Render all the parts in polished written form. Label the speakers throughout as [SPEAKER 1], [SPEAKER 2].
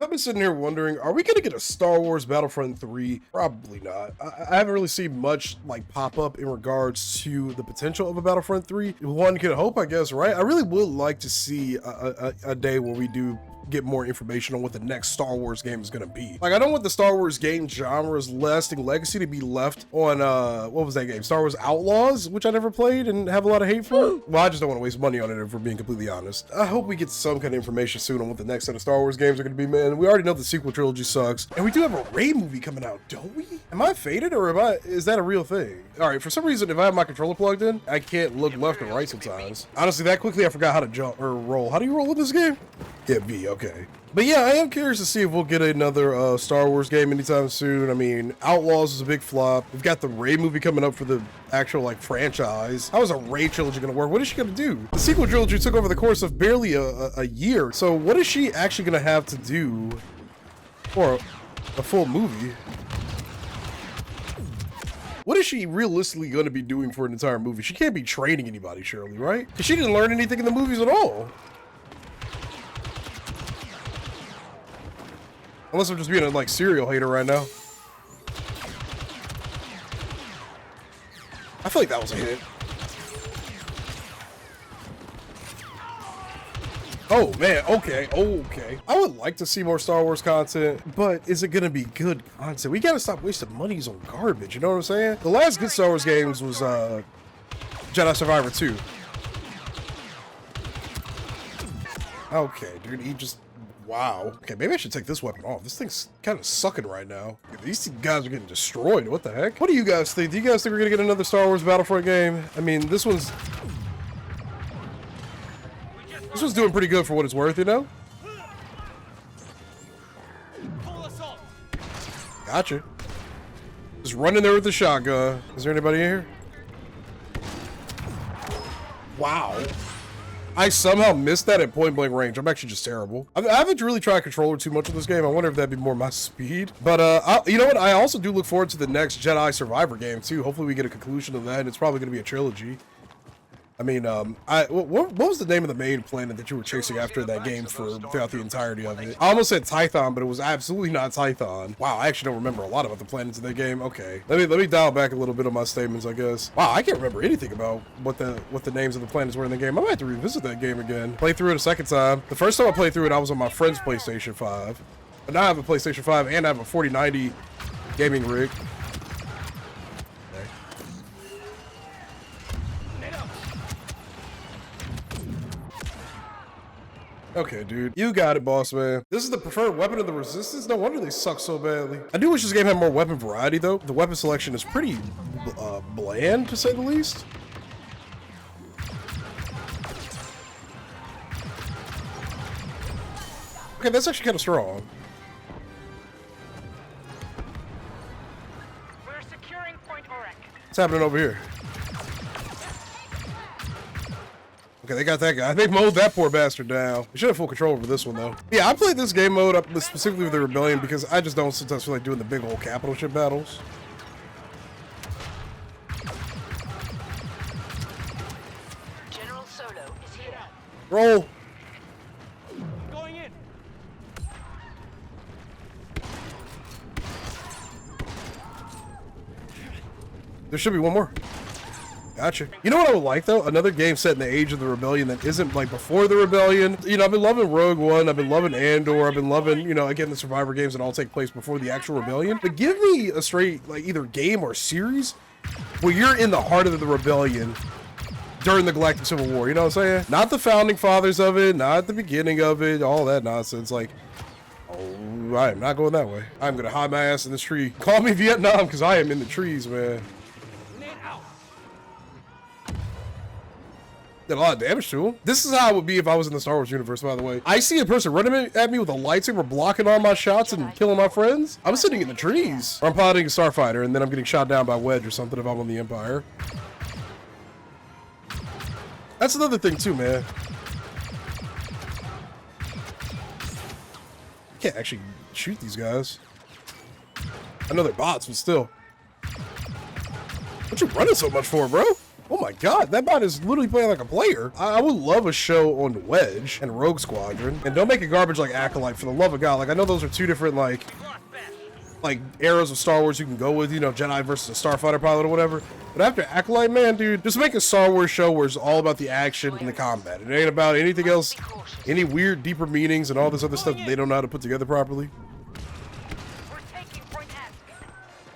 [SPEAKER 1] I've been sitting here wondering, are we gonna get a Star Wars Battlefront 3? Probably not. I haven't really seen much like pop up in regards to the potential of a Battlefront 3. One can hope, I guess, right? I really would like to see a day where we do get more information on what the next Star Wars game is going to be. Like, I don't want the Star Wars game genre's lasting legacy to be left on, what was that game? Star Wars Outlaws, which I never played and have a lot of hate for. Well, I just don't want to waste money on it, if we're being completely honest. I hope we get some kind of information soon on what the next set of Star Wars games are going to be, man. We already know the sequel trilogy sucks. And we do have a Rey movie coming out, don't we? Am I faded, or is that a real thing? All right, for some reason, if I have my controller plugged in, I can't look left or right sometimes. Honestly, that quickly, I forgot how to jump or roll. How do you roll in this game? Yeah, B, okay. But yeah, I am curious to see if we'll get another Star Wars game anytime soon. I mean, Outlaws is a big flop. We've got the Rey movie coming up for the actual, like, franchise. How is a Rey trilogy gonna work? What is she gonna do? The sequel trilogy took over the course of barely a year. So what is she actually gonna have to do for a full movie? What is she realistically going to be doing for an entire movie? She can't be training anybody, surely, right? Because she didn't learn anything in the movies at all. Unless I'm just being a, like, serial hater right now. I feel like that was a hit. Oh, man, okay. I would like to see more Star Wars content, but is it gonna be good content? We gotta stop wasting monies on garbage, you know what I'm saying? The last good Star Wars games was, Jedi Survivor 2. Okay, dude, he just... Wow. Okay, maybe I should take this weapon off. This thing's kind of sucking right now. These guys are getting destroyed. What the heck? What do you guys think? Do you guys think we're gonna get another Star Wars Battlefront game? I mean, this one's doing pretty good for what it's worth, you know? Gotcha. Just running there with the shotgun. Is there anybody in here? Wow. I somehow missed that at point blank range. I'm actually just terrible. I haven't really tried controller too much in this game. I wonder if that'd be more my speed. But you know what? I also do look forward to the next Jedi Survivor game too. Hopefully we get a conclusion of that. And it's probably going to be a trilogy. I mean, what was the name of the main planet that you were chasing after that game throughout the entirety of it? I almost said Tython, but it was absolutely not Tython. Wow, I actually don't remember a lot about the planets in that game. Okay, let me dial back a little bit on my statements, I guess. Wow, I can't remember anything about what the names of the planets were in the game. I might have to revisit that game again. Play through it a second time. The first time I played through it, I was on my friend's PlayStation 5. But now I have a PlayStation 5 and I have a 4090 gaming rig. Okay, dude. You got it, boss man. This is the preferred weapon of the Resistance? No wonder they suck so badly. I do wish this game had more weapon variety, though. The weapon selection is pretty bland, to say the least. Okay, that's actually kind of strong.
[SPEAKER 2] We're securing Point Orek.
[SPEAKER 1] What's happening over here? Okay, they got that guy. They mowed that poor bastard down. We should have full control over this one, though. Yeah, I played this game mode up specifically with the Rebellion because I just don't sometimes feel like doing the big old capital ship battles.
[SPEAKER 2] General Solo is here.
[SPEAKER 1] Roll.
[SPEAKER 2] Going in.
[SPEAKER 1] There should be one more. Gotcha. You know what I would like, though? Another game set in the age of the Rebellion that isn't, like, before the Rebellion. You know, I've been loving Rogue One. I've been loving Andor. I've been loving, you know, again, the Survivor games that all take place before the actual Rebellion. But give me a straight, like, either game or series where you're in the heart of the Rebellion during the Galactic Civil War. You know what I'm saying? Not the founding fathers of it, not the beginning of it, all that nonsense. Like, oh, I am not going that way. I'm going to hide my ass in this tree. Call me Vietnam because I am in the trees, man. Did a lot of damage to him. This is how it would be if I was in the Star Wars universe, by the way. I see a person running at me with a lightsaber blocking all my shots and killing my friends. I'm sitting in the trees. Or I'm piloting a starfighter and then I'm getting shot down by Wedge or something if I'm on the Empire. That's another thing too, man. I can't actually shoot these guys. I know they're bots, but still. What you running so much for, bro? Oh my my god, that bot is literally playing like a player. I would love a show on Wedge and Rogue Squadron. And don't make it garbage like Acolyte, for the love of God. Like, I know those are two different, like eras of Star Wars you can go with, you know, Jedi versus a Starfighter pilot or whatever. But after Acolyte, man, dude, just make a Star Wars show where it's all about the action and the combat. It ain't about anything else, any weird, deeper meanings and all this other stuff that they don't know how to put together properly.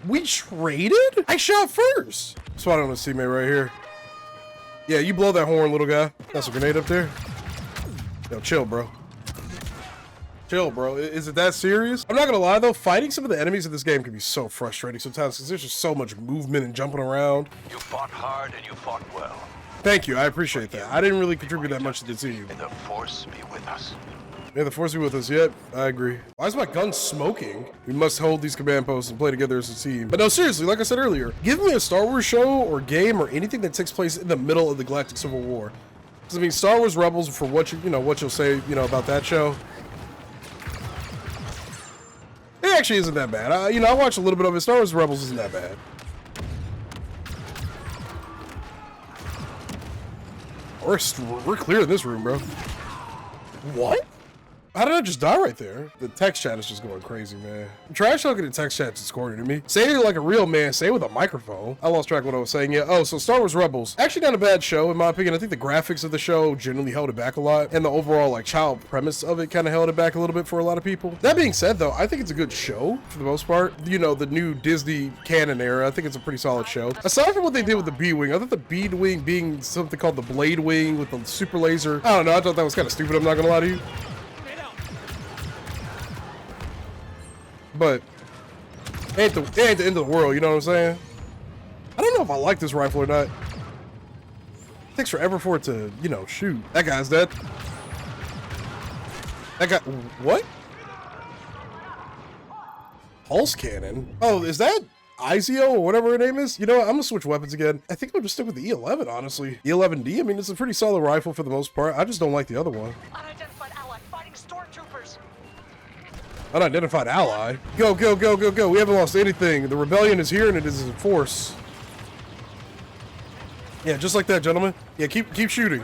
[SPEAKER 1] We traded? I shot first. Spot on this teammate right here. Yeah, you blow that horn, little guy. That's a grenade up there. Yo, chill, bro. Chill, bro. Is it that serious? I'm not gonna lie though, fighting some of the enemies in this game can be so frustrating sometimes because there's just so much movement and jumping around.
[SPEAKER 3] You fought hard and you fought well.
[SPEAKER 1] Thank you, I appreciate that. I didn't really contribute that much to the team.
[SPEAKER 3] May the Force be with us.
[SPEAKER 1] May the Force be with us. Yep, I agree. Why is my gun smoking? We must hold these command posts and play together as a team. But no, seriously, like I said earlier, give me a Star Wars show or game or anything that takes place in the middle of the Galactic Civil War. Because I mean, Star Wars Rebels, for what what you'll say, about that show. It actually isn't that bad. I watched a little bit of it. Star Wars Rebels isn't that bad. We're clear in this room, bro. What? How did I just die right there? The text chat is just going crazy, man. Trash talking in text chat is corny to me. Say it like a real man. Say it with a microphone. I lost track of what I was saying. Yeah. Oh, so Star Wars Rebels. Actually not a bad show, in my opinion. I think the graphics of the show generally held it back a lot. And the overall, like, child premise of it kind of held it back a little bit for a lot of people. That being said, though, I think it's a good show for the most part. The new Disney canon era. I think it's a pretty solid show. Aside from what they did with the B-Wing, I thought the B-Wing being something called the Blade Wing with the super laser. I don't know. I thought that was kind of stupid. I'm not going to lie to you. But it ain't the end of the world, you know what I'm saying? I don't know if I like this rifle or not. It takes forever for it to, shoot. That guy's dead. That guy, what? Pulse cannon? Oh, is that Izio or whatever her name is? You know what? I'm gonna switch weapons again. I think I'll just stick with the E11, honestly. E11D, I mean, it's a pretty solid rifle for the most part. I just don't like the other one.
[SPEAKER 2] Unidentified ally fighting stormtroopers.
[SPEAKER 1] Unidentified ally. Go, go, go, go, go. We haven't lost anything. The rebellion is here and it is in force. Yeah, just like that, gentlemen. Yeah, keep shooting.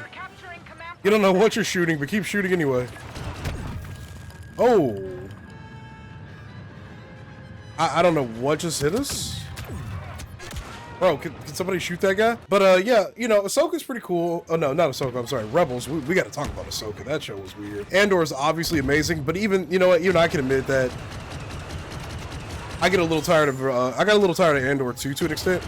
[SPEAKER 1] You don't know what you're shooting, but keep shooting anyway. Oh. I don't know what just hit us. Bro, can somebody shoot that guy? But yeah, Ahsoka's pretty cool. Oh no, not Ahsoka, I'm sorry, Rebels. We gotta talk about Ahsoka. That show was weird. Andor is obviously amazing, but even, you know what, even I can admit that I get a little tired of, I got a little tired of Andor too, to an extent.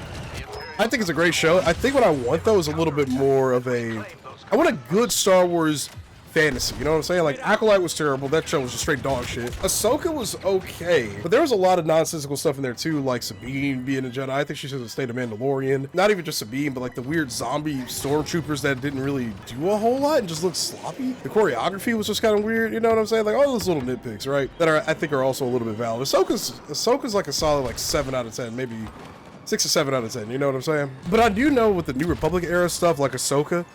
[SPEAKER 1] I think it's a great show. I think what I want though is a little bit more of I want a good Star Wars fantasy, you know what I'm saying? Like, Acolyte was terrible. That show was just straight dog shit. Ahsoka was okay, but there was a lot of nonsensical stuff in there too, like Sabine being a Jedi. I think she should have stayed a Mandalorian. Not even just Sabine, but like the weird zombie stormtroopers that didn't really do a whole lot and just looked sloppy. The choreography was just kind of weird, you know what I'm saying? Like all those little nitpicks, right? That I think are also a little bit valid. Ahsoka's like a solid like 7 out of 10, maybe 6 or 7 out of 10, you know what I'm saying? But I do know with the New Republic era stuff like Ahsoka,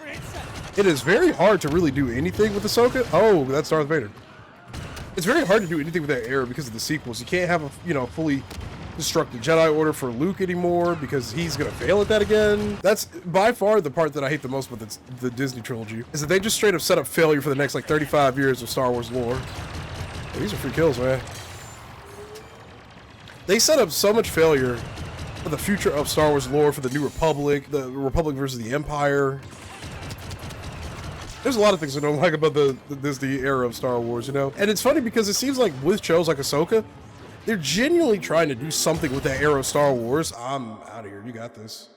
[SPEAKER 1] it is very hard to really do anything with Ahsoka. Oh, that's Darth Vader. It's very hard to do anything with that era because of the sequels. You can't have a, fully destructive Jedi Order for Luke anymore because he's going to fail at that again. That's by far the part that I hate the most with the Disney trilogy, is that they just straight up set up failure for the next, like, 35 years of Star Wars lore. Oh, these are free kills, man. They set up so much failure for the future of Star Wars lore, for the New Republic, the Republic versus the Empire. There's a lot of things I don't like about the Disney era of Star Wars, And it's funny because it seems like with shows like Ahsoka, they're genuinely trying to do something with that era of Star Wars. I'm out of here. You got this.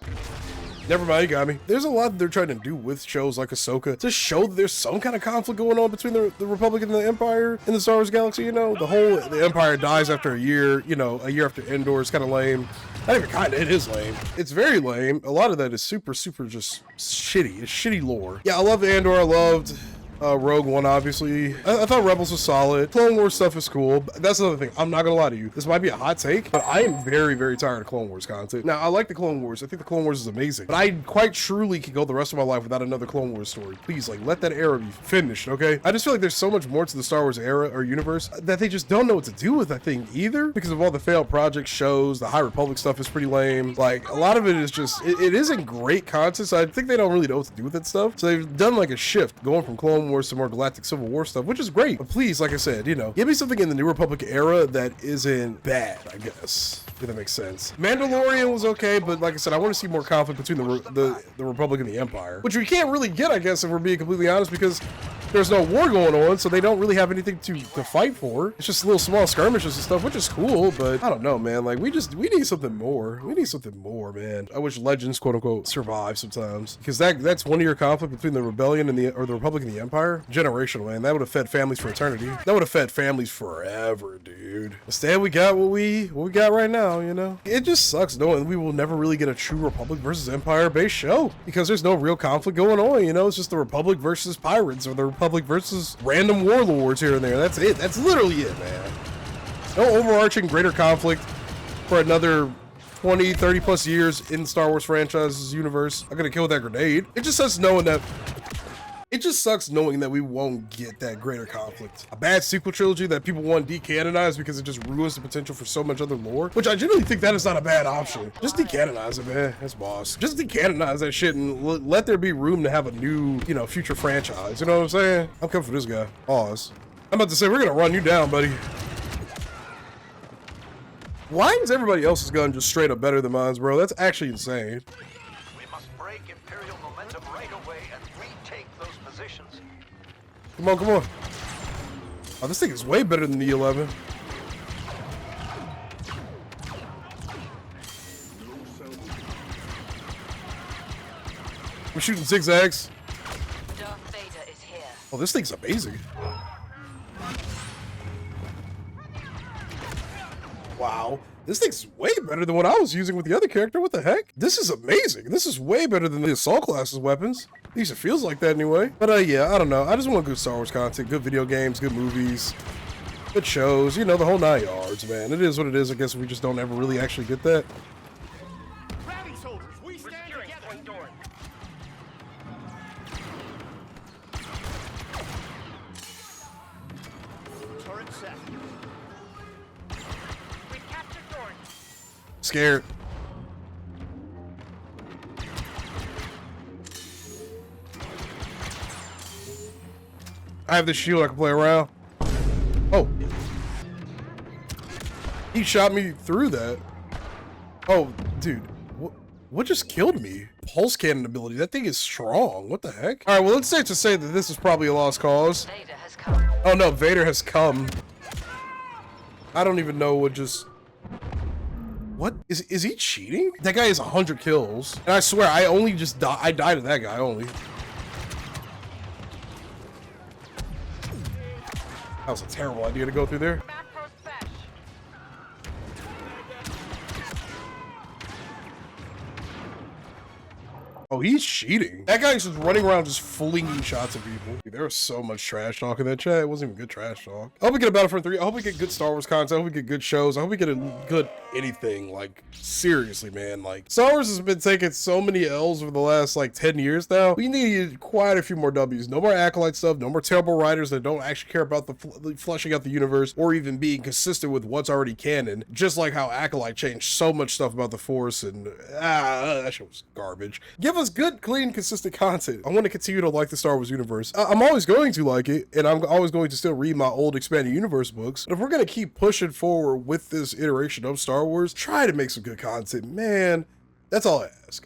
[SPEAKER 1] Never mind, you got me. There's a lot that they're trying to do with shows like Ahsoka to show that there's some kind of conflict going on between the Republic and the Empire in the Star Wars galaxy, The Empire dies after a year, a year after Endor. It's kind of lame. Not even kind of, it is lame. It's very lame. A lot of that is super, super just shitty. It's shitty lore. Yeah, I loved Andor. I loved Rogue One, obviously. I thought Rebels was solid. Clone Wars stuff is cool. That's another thing. I'm not gonna lie to you. This might be a hot take, but I am very, very tired of Clone Wars content. Now, I like the Clone Wars. I think the Clone Wars is amazing, but I quite truly could go the rest of my life without another Clone Wars story. Please, like, let that era be finished, okay? I just feel like there's so much more to the Star Wars era or universe that they just don't know what to do with, I think, either, because of all the failed project shows. The High Republic stuff is pretty lame. Like, a lot of it is just, it isn't great content, so I think they don't really know what to do with that stuff. So they've done like a shift, going from Clone Wars to more Galactic Civil War stuff, which is great. But please, like I said, you know, give me something in the New Republic era that isn't bad, I guess, if that makes sense. Mandalorian was okay, but like I said, I want to see more conflict between the Republic and the Empire, which we can't really get, I guess, if we're being completely honest, because there's no war going on, so they don't really have anything to fight for. It's just little small skirmishes and stuff, which is cool, but I don't know, man. Like, we need something more. We need something more, man. I wish Legends, quote unquote, survive sometimes, because that's 1 year conflict between the Rebellion and the Republic and the Empire. Generational, man. That would have fed families for eternity. That would have fed families forever, dude. Instead, we got what we got right now, you know? It just sucks knowing we will never really get a true Republic versus Empire based show, because there's no real conflict going on, you know? It's just the Republic versus pirates, or the Republic versus random warlords here and there. That's it. That's literally it, man. No overarching greater conflict for another 20, 30 plus years in Star Wars franchise's universe. I'm gonna kill that grenade. It just sucks knowing that we won't get that greater conflict. A bad sequel trilogy that people want decanonized because it just ruins the potential for so much other lore, which I genuinely think that is not a bad option. Just decanonize it, man. That's boss. Just decanonize that shit and let there be room to have a new, you know, future franchise. You know what I'm saying? I'm coming for this guy. Pause. I'm about to say, we're gonna run you down, buddy. Why is everybody else's gun just straight up better than mine, bro? That's actually insane.
[SPEAKER 3] We must break Imperial momentum right away and retake those positions.
[SPEAKER 1] Come on, come on. Oh, this thing is way better than the 11. We're shooting zigzags.
[SPEAKER 2] Darth Vader is here.
[SPEAKER 1] Oh, this thing's amazing. Wow. This thing's way better than what I was using with the other character. What the heck? This is amazing. This is way better than the Assault class's weapons. At least it feels like that anyway. But yeah, I don't know. I just want good Star Wars content, good video games, good movies, good shows, you know, the whole 9 yards, man. It is what it is. I guess we just don't ever really actually get that.
[SPEAKER 2] Rally soldiers, we stand together. Turret set. We captured Dorn.
[SPEAKER 1] Scared. I have this shield I can play around. Oh. He shot me through that. Oh, dude. What just killed me? Pulse cannon ability. That thing is strong. What the heck? All right, well, it's safe to say that this is probably a lost cause.
[SPEAKER 2] Vader has come.
[SPEAKER 1] Oh, no. Vader has come. I don't even know what just... What? Is he cheating? That guy has 100 kills. And I swear, I only just died. I died to that guy only. That was a terrible idea to go through there.
[SPEAKER 2] Macro smash.
[SPEAKER 1] Oh, he's cheating. That guy's just running around just flinging shots at people. Dude, there was so much trash talk in that chat. It wasn't even good trash talk. I hope we get a Battlefront 3. I hope we get good Star Wars content. I hope we get good shows. I hope we get a good anything. Like, seriously, man. Like, Star Wars has been taking so many L's over the last, like, 10 years now. We need quite a few more W's. No more Acolyte stuff. No more terrible writers that don't actually care about the fleshing out the universe or even being consistent with what's already canon. Just like how Acolyte changed so much stuff about the Force and, that shit was garbage. Give us good, clean, consistent content. I want to continue to like the Star Wars universe. I'm always going to like it, and I'm always going to still read my old expanded universe books. But if we're going to keep pushing forward with this iteration of Star Wars, try to make some good content, man. That's all I ask.